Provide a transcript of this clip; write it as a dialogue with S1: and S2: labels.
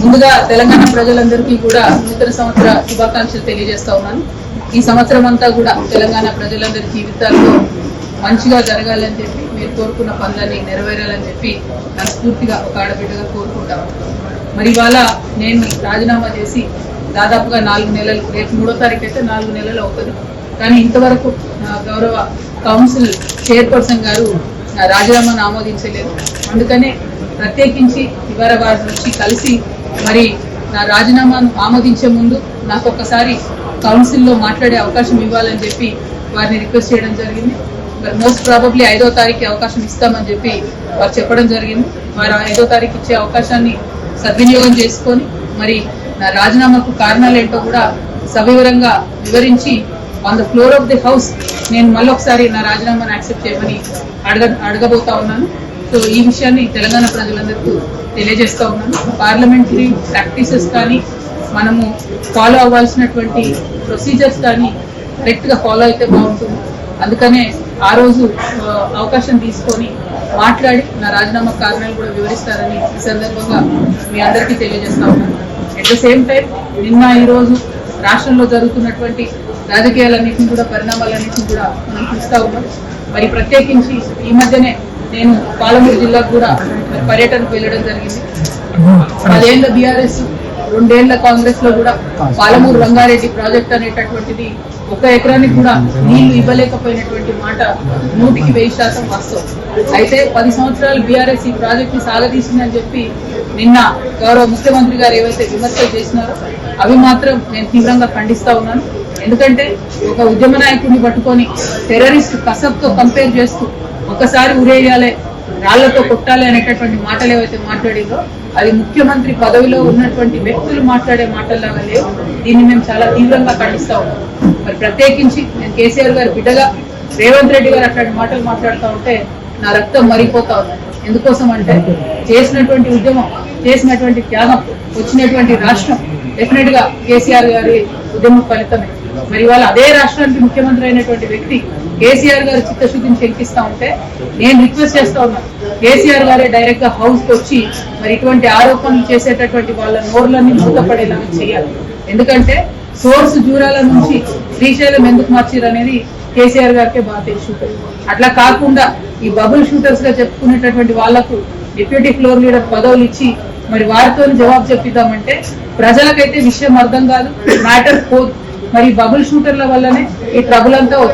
S1: ముందుగా తెలంగాణ ప్రజలందరికీ కూడా నూతన సంవత్సర శుభాకాంక్షలు తెలియజేస్తా ఉన్నాను. ఈ సంవత్సరం అంతా కూడా తెలంగాణ ప్రజలందరి జీవితాల్లో మంచిగా జరగాలని చెప్పి మీరు కోరుకున్న పనులన్నీ నెరవేరాలని చెప్పి మనస్ఫూర్తిగా ఒక ఆడబిడ్డగా కోరుకుంటాము. మరి ఇవాళ నేను రాజీనామా చేసి దాదాపుగా 4 నెలలు, రేపు 3వ తారీఖు అయితే 4 నెలలు అవుతుంది. కానీ ఇంతవరకు గౌరవ కౌన్సిల్ చైర్పర్సన్ గారు రాజీనామాను ఆమోదించలేదు. అందుకనే ప్రత్యేకించి ఇవాళ వారి నుంచి కలిసి మరి నా రాజీనామాను ఆమోదించే ముందు నాకు ఒక్కసారి కౌన్సిల్లో మాట్లాడే అవకాశం ఇవ్వాలని చెప్పి వారిని రిక్వెస్ట్ చేయడం జరిగింది. మోస్ట్ ప్రాబబ్లీ 5వ తారీఖు అవకాశం ఇస్తామని చెప్పి వారు చెప్పడం జరిగింది. వారు 5వ తారీఖు ఇచ్చే అవకాశాన్ని సద్వినియోగం చేసుకొని మరి నా రాజీనామాకు కారణాలు ఏంటో కూడా సవివరంగా వివరించి on the floor of the house నేను మళ్ళొకసారి నా రాజీనామాను యాక్సెప్ట్ చేయమని అడగబోతా ఉన్నాను. సో ఈ విషయాన్ని తెలంగాణ ప్రజలందరికీ తెలియజేస్తూ ఉన్నాను. పార్లమెంటరీ ప్రాక్టీసెస్ కానీ మనము ఫాలో అవ్వాల్సినటువంటి ప్రొసీజర్స్ కానీ కరెక్ట్గా ఫాలో అయితే బాగుంటుంది. అందుకనే ఆ రోజు అవకాశం తీసుకొని మాట్లాడి నా రాజీనామా కారణాలు కూడా వివరిస్తారని ఈ సందర్భంగా మీ అందరికీ తెలియజేస్తా ఉన్నాను. అట్ ద సేమ్ టైం నిన్న ఈరోజు రాష్ట్రంలో జరుగుతున్నటువంటి రాజకీయాలన్నింటినీ కూడా, పరిణామాలన్నింటినీ కూడా మనం చూస్తూ ఉన్నాం. మరి ప్రత్యేకించి ఈ మధ్యనే నేను పాలమూరు జిల్లాకు కూడా పర్యటనకు వెళ్ళడం జరిగింది. 10 ఏళ్ల బీఆర్ఎస్, 2 ఏళ్ల కాంగ్రెస్ లో కూడా పాలమూరు రంగారెడ్డి ప్రాజెక్ట్ అనేటటువంటిది 1 ఎకరానికి కూడా నీళ్లు ఇవ్వలేకపోయినటువంటి మాట 100% వాస్తవం. అయితే 10 సంవత్సరాలు బీఆర్ఎస్ ఈ ప్రాజెక్ట్ ని సాగదీసిందని చెప్పి నిన్న గౌరవ ముఖ్యమంత్రి గారు ఏవైతే విమర్శలు చేసినారో అవి మాత్రం నేను తీవ్రంగా ఖండిస్తా ఉన్నాను. ఎందుకంటే ఒక ఉద్యమ నాయకుడిని పట్టుకొని టెర్రరిస్ట్ కసబ్తో కంపేర్ చేస్తూ ఒకసారి ఉరేయాలి, రాళ్లతో కొట్టాలి అనేటటువంటి మాటలు ఏవైతే మాట్లాడిందో అది ముఖ్యమంత్రి పదవిలో ఉన్నటువంటి వ్యక్తులు మాట్లాడే మాటల్లాగా లేవు. దీన్ని మేము చాలా తీవ్రంగా ఖండిస్తా ఉన్నాం. మరి ప్రత్యేకించి నేను కేసీఆర్ గారి బిడ్డగా రేవంత్ రెడ్డి గారు అట్లాంటి మాటలు మాట్లాడుతూ ఉంటే నా రక్తం మరిగిపోతా ఉంది. ఎందుకోసం అంటే చేసినటువంటి ఉద్యమం, చేసినటువంటి త్యాగం, వచ్చినటువంటి రాష్ట్రం డెఫినెట్ గా కేసీఆర్ గారి ఉద్యమ ఫలితమే. మరి ఇవాళ అదే రాష్ట్రానికి ముఖ్యమంత్రి అయినటువంటి వ్యక్తి కేసీఆర్ గారు చిత్తశుద్ధిని శంకిస్తా ఉంటే నేను రిక్వెస్ట్ చేస్తా ఉన్నాను, కేసీఆర్ గారే డైరెక్ట్ గా హౌస్ కి వచ్చి మరి ఇటువంటి ఆరోపణలు చేసేటటువంటి వాళ్ళ నోర్లన్నీ మూతపడేలాగా చేయాలి. ఎందుకంటే సోర్స్ జూరాల నుంచి శ్రీశైలం ఎందుకు మార్చారు అనేది కేసీఆర్ గారికే బాగా తెలుసు. అట్లా కాకుండా ఈ బబుల్ షూటర్స్ గా చెప్పుకునేటటువంటి వాళ్లకు డిప్యూటీ ఫ్లోర్ లీడర్ పదవులు ఇచ్చి మరి వారితో జవాబు చెప్పిద్దామంటే ప్రజలకైతే విషయం అర్థం కాదు, మ్యాటర్ పోదు. మరి బబుల్ షూటర్ల వల్లనే ఈ ట్రబుల్ అంతా